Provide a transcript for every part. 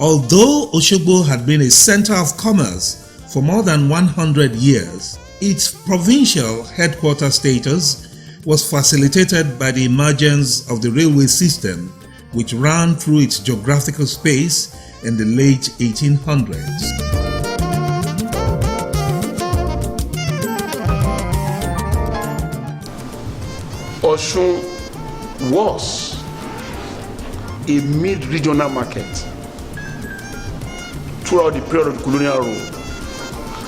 Although Osogbo had been a center of commerce for more than 100 years, its provincial headquarters status was facilitated by the emergence of the railway system, which ran through its geographical space in the late 1800s. Osun was a mid-regional market throughout the period of the colonial rule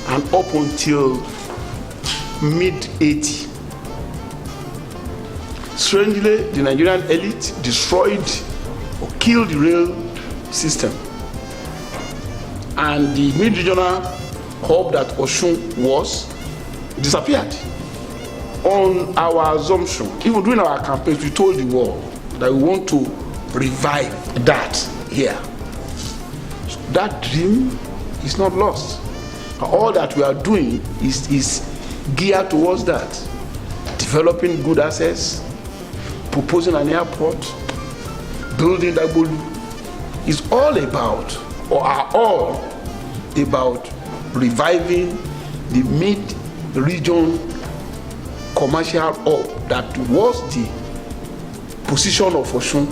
and up until mid-80s. Strangely, the Nigerian elite destroyed or killed the rail system, and the mid-regional hub that Osun was disappeared. On our assumption, even during our campaigns, we told the world that we want to revive that here. So that dream is not lost. All that we are doing is geared towards that. Developing good assets, proposing an airport, building Dagbolu is all about, or are all about, reviving the mid-region commercial hub that was the position of Osun.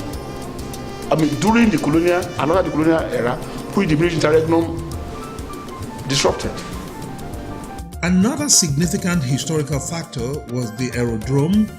During the colonial and after the colonial era, which the British interregnum disrupted. Another significant historical factor was the aerodrome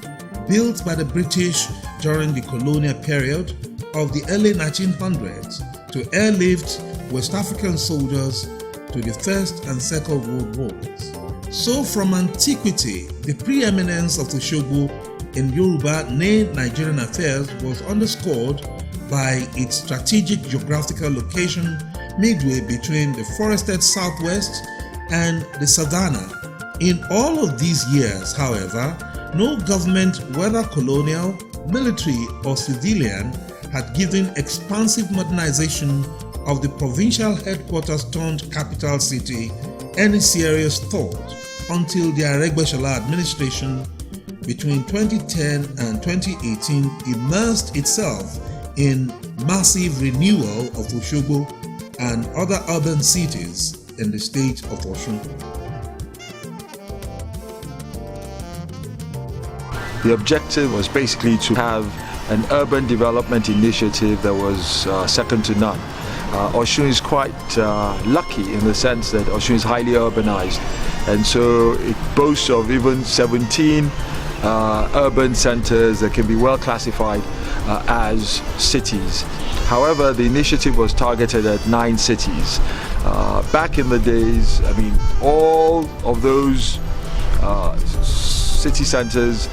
built by the British during the colonial period of the early 1900s to airlift West African soldiers to the First and Second World Wars. So from antiquity, the preeminence of Osogbo in Yoruba Nigerian affairs was underscored by its strategic geographical location midway between the forested southwest and the savannah. In all of these years, however, no government, whether colonial, military or civilian, had given expansive modernization of the provincial headquarters turned capital city any serious thought until the Aregbesola administration between 2010 and 2018 immersed itself in massive renewal of Osogbo and other urban cities in the state of Osun. The objective was basically to have an urban development initiative that was second to none. Osun is quite lucky in the sense that Osun is highly urbanized, and so it boasts of even 17 urban centers that can be well classified as cities. However, the initiative was targeted at 9 cities. Back in the days, all of those city centers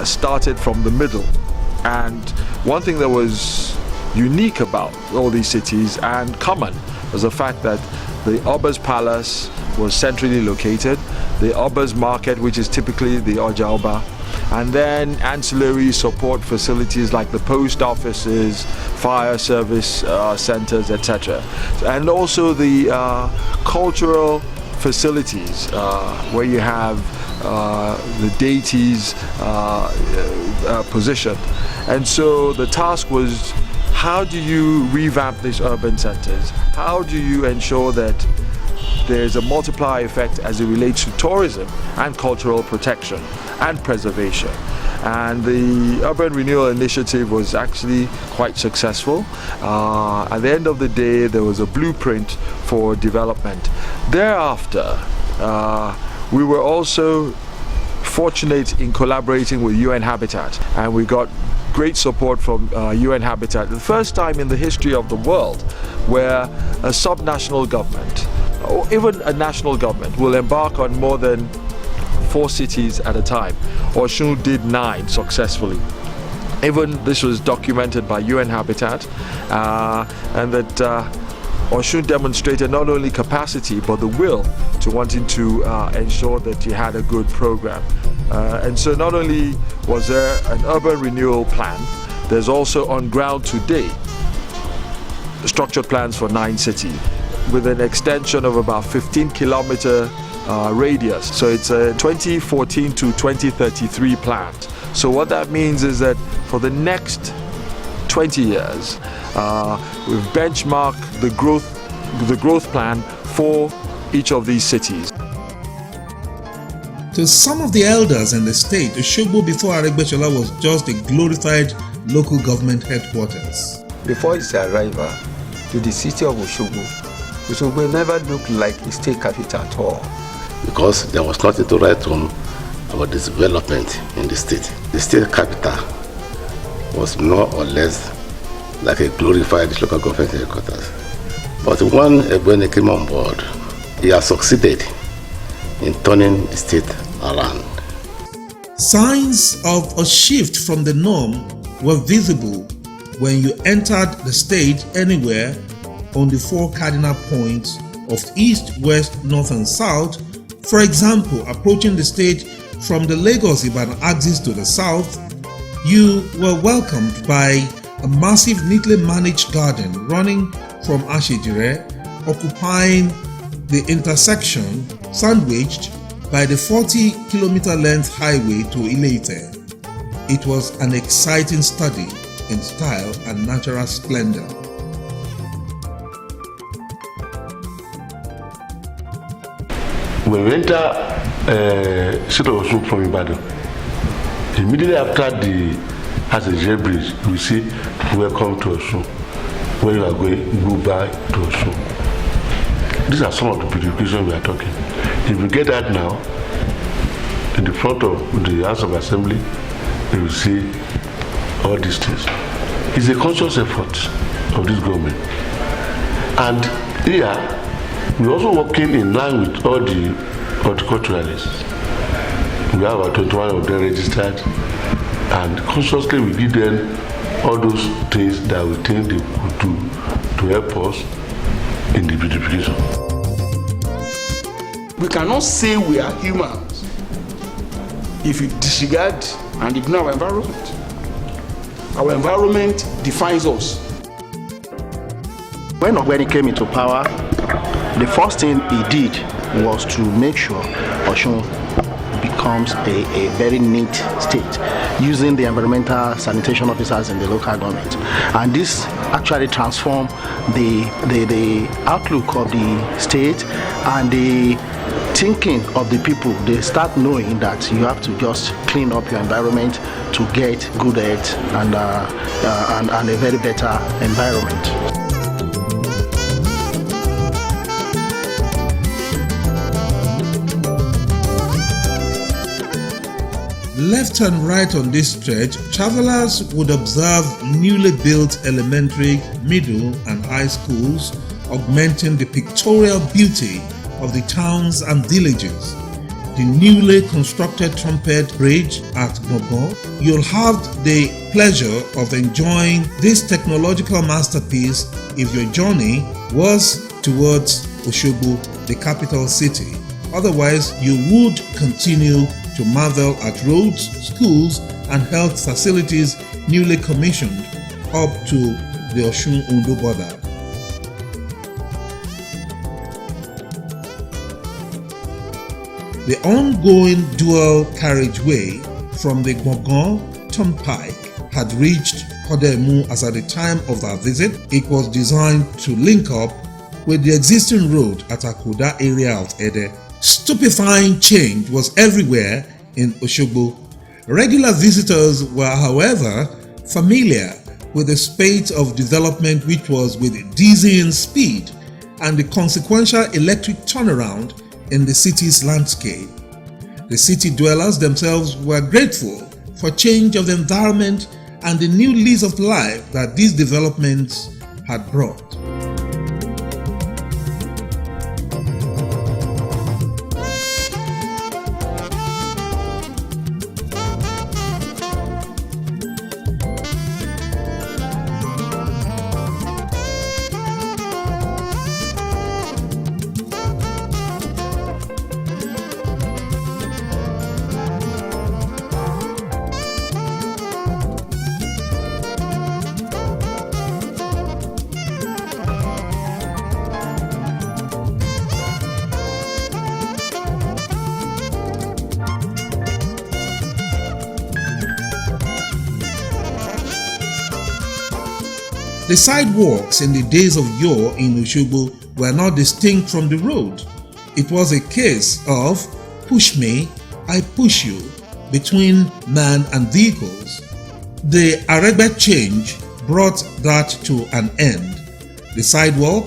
started from the middle, and one thing that was unique about all these cities and common was the fact that the Oba's Palace was centrally located, the Oba's Market, which is typically the Oja Oba, and then ancillary support facilities like the post offices, fire service centers, etc. And also the cultural facilities where you have the deities positioned. And so the task was, how do you revamp these urban centers? How do you ensure that there's a multiplier effect as it relates to tourism and cultural protection and preservation? And the Urban Renewal Initiative was actually quite successful. At the end of the day, there was a blueprint for development. Thereafter, we were also fortunate in collaborating with UN Habitat, and we got great support from UN Habitat. The first time in the history of the world where a subnational government or even a national government will embark on more than 4 cities at a time. Osun did 9 successfully. Even this was documented by UN Habitat, and that Osun demonstrated not only capacity but the will to wanting to ensure that you had a good program. And so not only was there an urban renewal plan, there's also on ground today structured plans for 9 cities with an extension of about 15-kilometer radius. So it's a 2014 to 2033 plan. So what that means is that for the next 20 years. We've benchmarked the growth plan for each of these cities. To some of the elders in the state, Osogbo before Aregbesola was just a glorified local government headquarters. Before his arrival to the city of Osogbo never looked like a state capital at all. Because there was nothing to write home about this development in the state. The state capital was more or less like a glorified local government headquarters. But when Ogbeni came on board, he has succeeded in turning the state around. Signs of a shift from the norm were visible when you entered the state anywhere on the four cardinal points of east, west, north and south. For example, approaching the state from the Lagos-Ibadan axis to the south, you were welcomed by a massive neatly managed garden running from Ashejire, occupying the intersection sandwiched by the 40-kilometer length highway to Ile-Ife. It was an exciting study in style and natural splendor. When we enter city of Osun from Ibadan, immediately after the Ashejire bridge, we see "Welcome to Osun." When you are going, go back to Osun. These are some of the beautifications we are talking. If you get that now, in the front of the House of Assembly, you will see all these things. It's a conscious effort of this government. And here, we're also working in line with all the horticulturalists. We have about 21 of them registered, and consciously we give them all those things that we think they could do to help us in the beautification. We cannot say we are humans if we disregard and ignore our environment. Our environment defines us. When Ogbeni came into power, the first thing he did was to make sure Osun becomes a very neat state, using the environmental sanitation officers in the local government. And this actually transformed the outlook of the state and the thinking of the people. They start knowing that you have to just clean up your environment to get good health and a very better environment. Left and right on this stretch, travelers would observe newly built elementary, middle and high schools, augmenting the pictorial beauty of the towns and villages. The newly constructed Trumpet Bridge at Gbongan. You'll have the pleasure of enjoying this technological masterpiece if your journey was towards Osogbo, the capital city. Otherwise, you would continue to marvel at roads, schools, and health facilities newly commissioned up to the Osun-Ondo border. The ongoing dual carriageway from the Gbongan Turnpike had reached Kodemu as at the time of our visit. It was designed to link up with the existing road at Akuda area of Ede. Stupefying change was everywhere in Osogbo. Regular visitors were, however, familiar with the spate of development which was with dizzying speed and the consequential electric turnaround in the city's landscape. The city dwellers themselves were grateful for change of environment and the new lease of life that these developments had brought. The sidewalks in the days of yore in Osogbo were not distinct from the road. It was a case of push me, I push you between man and vehicles. The Aregbe change brought that to an end. The sidewalk,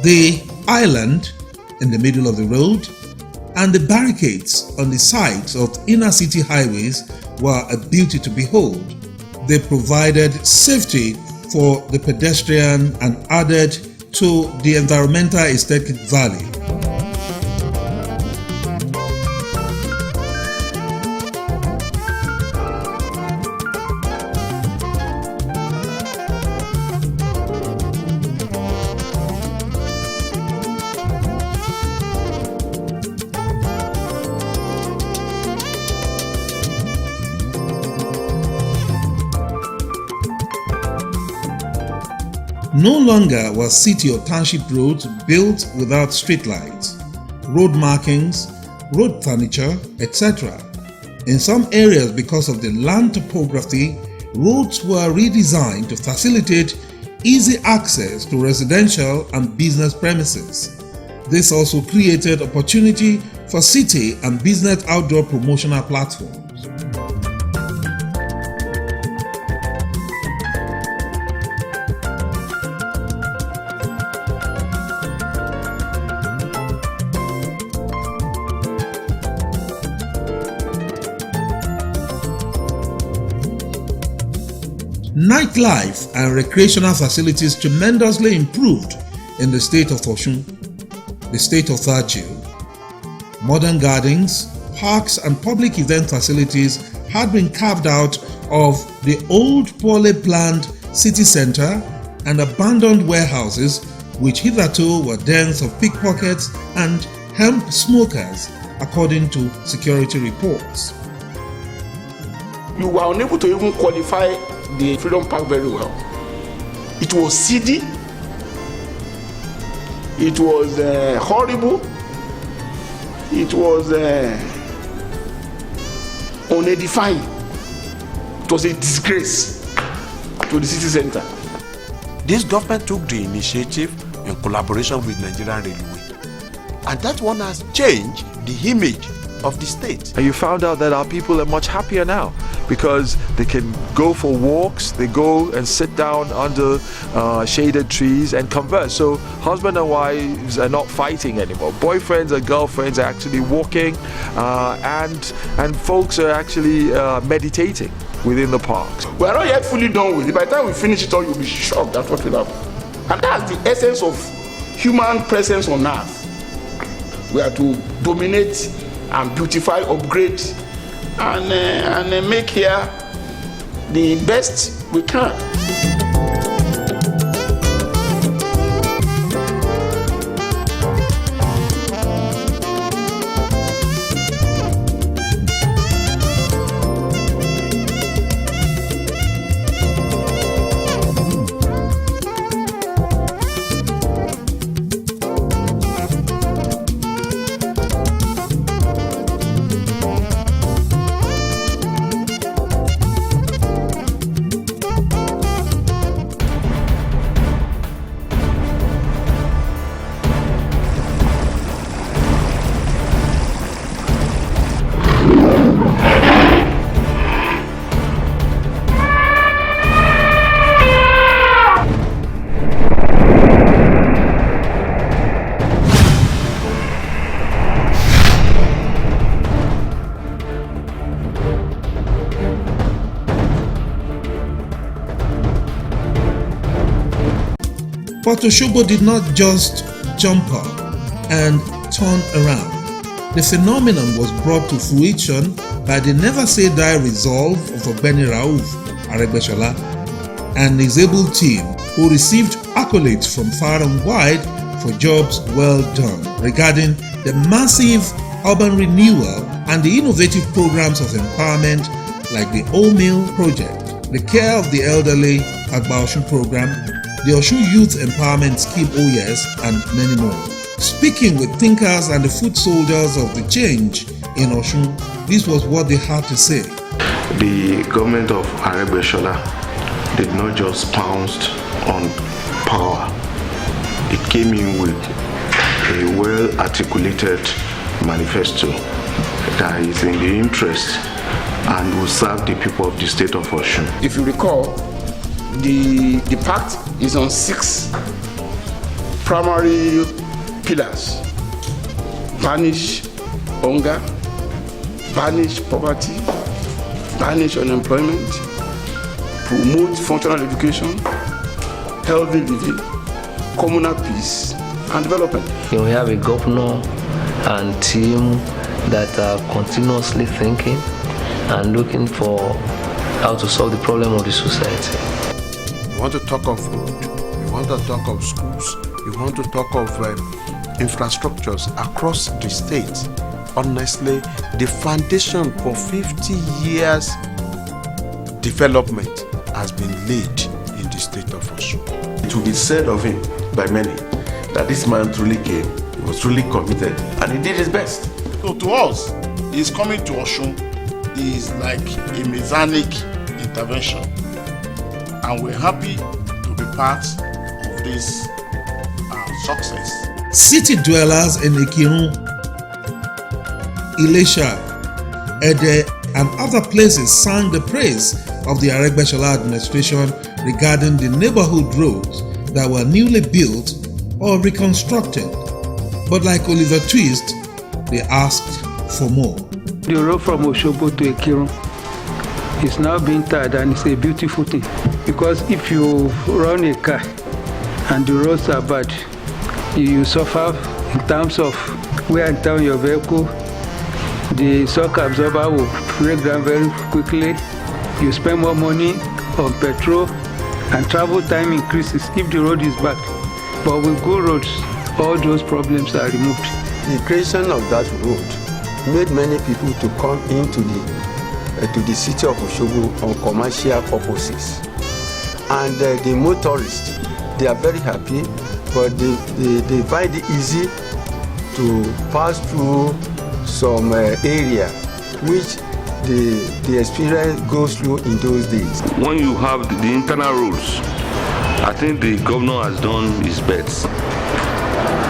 the island in the middle of the road, and the barricades on the sides of inner city highways were a beauty to behold. They provided safety for the pedestrian and added to the environmental aesthetic value. No longer were city or township roads built without streetlights, road markings, road furniture, etc. In some areas, because of the land topography, roads were redesigned to facilitate easy access to residential and business premises. This also created opportunity for city and business outdoor promotional platforms. Nightlife and recreational facilities tremendously improved in the state of Osun, the state of virtue. Modern gardens, parks and public event facilities had been carved out of the old poorly planned city center and abandoned warehouses which hitherto were dens of pickpockets and hemp smokers, according to security reports. You were unable to even qualify the Freedom Park very well. It was seedy, it was horrible, it was unedifying, it was a disgrace to the city center. This government took the initiative in collaboration with Nigerian Railway, and that one has changed the image of the state. And you found out that our people are much happier now because they can go for walks, they go and sit down under shaded trees and converse. So husband and wives are not fighting anymore. Boyfriends and girlfriends are actually walking and folks are actually meditating within the parks. We are not yet fully done with it. By the time we finish it all, you'll be shocked at what will happen. And that's the essence of human presence on earth. We are to dominate and beautify, upgrade, and make here the best we can. But Osogbo did not just jump up and turn around. The phenomenon was brought to fruition by the never-say-die resolve of Ogbeni Rauf Aregbesola and his able team, who received accolades from far and wide for jobs well done regarding the massive urban renewal and the innovative programs of empowerment like the O-Mill project, the Care of the Elderly Agba Osun program, the Osun Youth Empowerment Scheme OYES, and many more. Speaking with thinkers and the foot soldiers of the change in Osun, this was what they had to say. The government of Aregbesola did not just pounce on power, it came in with a well-articulated manifesto that is in the interest and will serve the people of the state of Osun. If you recall, the pact is on 6 primary pillars: banish hunger, banish poverty, banish unemployment, promote functional education, healthy living, communal peace, and development. We have a governor and team that are continuously thinking and looking for how to solve the problem of the society. We want to talk of road, we want to talk of schools, we want to talk of infrastructures across the state. Honestly, the foundation for 50 years development has been laid in the state of Osun. It will be said of him by many that this man truly came, he was truly committed, and he did his best. So to us, his coming to Osun is like a mechanic intervention, and we're happy to be part of this success. City dwellers in Ikirun, Ilesha, Ede, and other places sang the praise of the Aregbesola administration regarding the neighborhood roads that were newly built or reconstructed. But like Oliver Twist, they asked for more. The road from Osogbo to Ikirun is now being tarred, and it's a beautiful thing, because if you run a car and the roads are bad, you suffer in terms of wear and tear on your vehicle. The shock absorber will break down very quickly. You spend more money on petrol, and travel time increases if the road is bad. But with good roads, all those problems are removed. The creation of that road made many people to come into the city of Osogbo on commercial purposes. And the motorists, they are very happy, but they find it easy to pass through some area which the experience goes through in those days. When you have the internal roads, I think the governor has done his best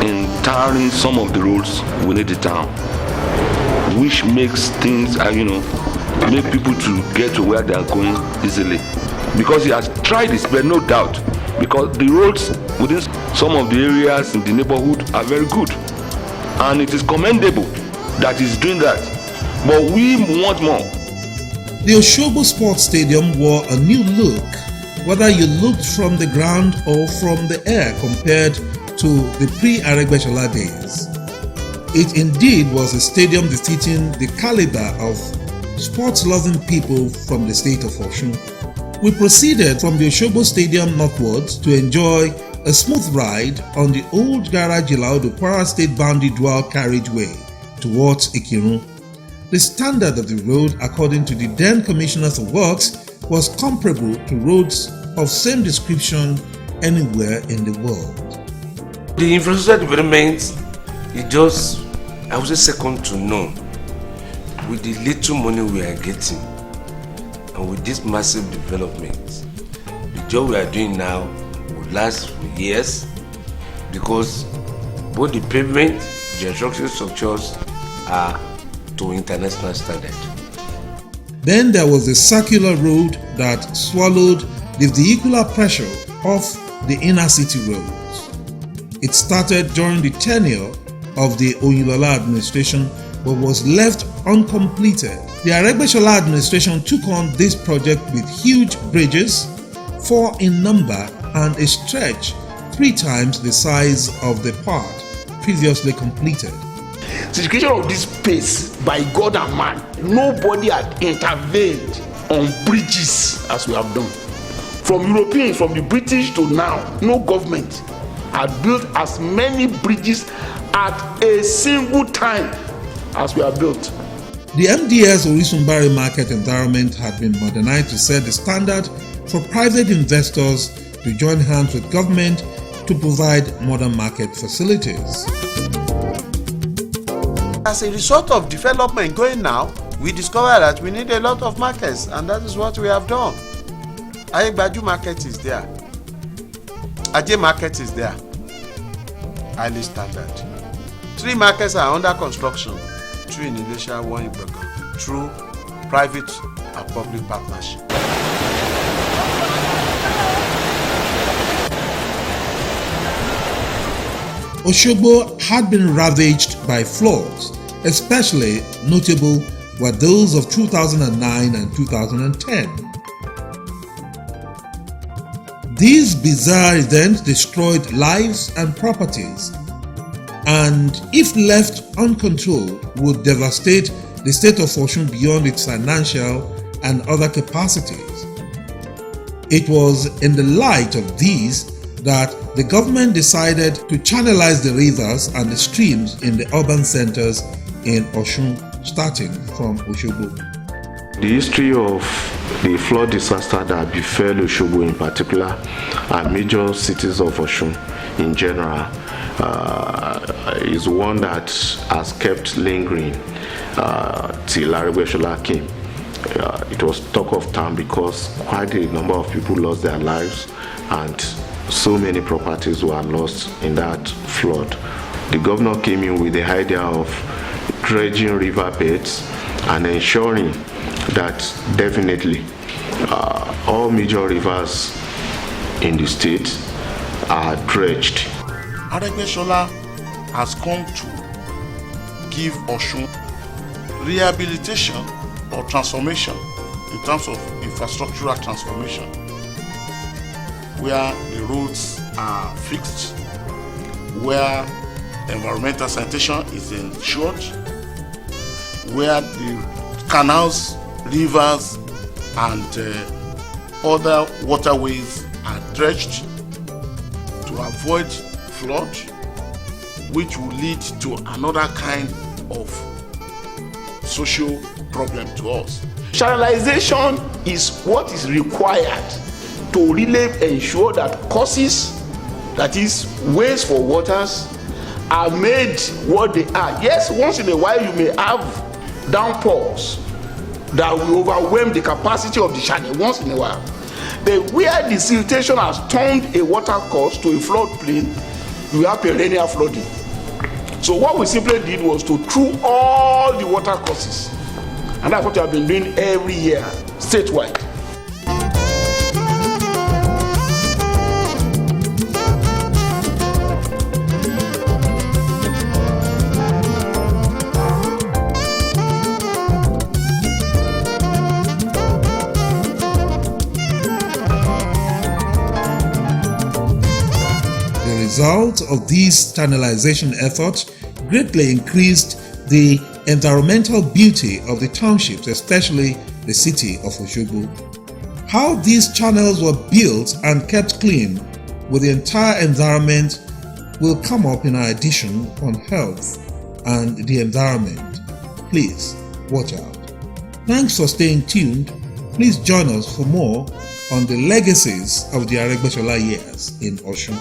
in tarring some of the roads within the town, which makes things, make people to get to where they are going easily. Because he has tried his best, no doubt, because the roads within some of the areas in the neighborhood are very good. And it is commendable that he's doing that. But we want more. The Osogbo Sports Stadium wore a new look, whether you looked from the ground or from the air compared to the pre-Aregbesola days. It indeed was a stadium befitting the caliber of sports-loving people from the state of Osun. We proceeded from the Osogbo Stadium northwards to enjoy a smooth ride on the old Garage Ilaudu Kwara State boundary dual carriageway towards Ikirun. The standard of the road, according to the then Commissioners of Works, was comparable to roads of same description anywhere in the world. The infrastructure development is just, I would say, second to none. With the little money we are getting and with this massive development, the job we are doing now will last for years, because both the pavement, the construction structures are to international standard. Then there was the circular road that swallowed the vehicular pressure of the inner city roads. It started during the tenure of the Oyinlola administration but was left uncompleted. The Aregbesola administration took on this project with huge bridges, 4 in number, and a stretch 3 times the size of the part previously completed. Since the creation of this space by God and man, nobody had intervened on bridges as we have done. From Europeans, from the British to now, no government had built as many bridges at a single time as we have built. The MDS Orisunbari market environment had been modernized to set the standard for private investors to join hands with government to provide modern market facilities. As a result of development going now, we discovered that we need a lot of markets, and that is what we have done. Ayegbaju market is there. Ajay market is there, highly standard. 3 markets are under construction, 2 in Ilesha, 1 in Ibadan, through private and public partnership. Osogbo had been ravaged by floods, especially notable were those of 2009 and 2010. These bizarre events destroyed lives and properties, and if left uncontrolled would devastate the state of Osun beyond its financial and other capacities. It was in the light of these that the government decided to channelize the rivers and the streams in the urban centers in Osun, starting from Osogbo. The history of the flood disaster that befell Osogbo in particular and major cities of Osun in general is one that has kept lingering till Aregbesola came. It was talk of town because quite a number of people lost their lives and so many properties were lost in that flood. The governor came in with the idea of dredging riverbeds and ensuring that definitely all major rivers in the state are dredged. Aregbesola has come to give Osun rehabilitation or transformation in terms of infrastructural transformation, where the roads are fixed, where environmental sanitation is ensured, where the canals, rivers, and other waterways are dredged to avoid flood, which will lead to another kind of social problem to us. Channelization is what is required to really ensure that causes, that is, ways for waters, are made what they are. Yes, once in a while you may have downpours that will overwhelm the capacity of the channel once in a while. But where the siltation has turned a water course to a floodplain, you have perennial flooding. So what we simply did was to through all the water courses, and that's what we have been doing every year statewide. The result of these channelization efforts greatly increased the environmental beauty of the townships, especially the city of Osogbo. How these channels were built and kept clean with the entire environment will come up in our edition on health and the environment. Please watch out. Thanks for staying tuned. Please join us for more on the legacies of the Aregbesola years in Osun.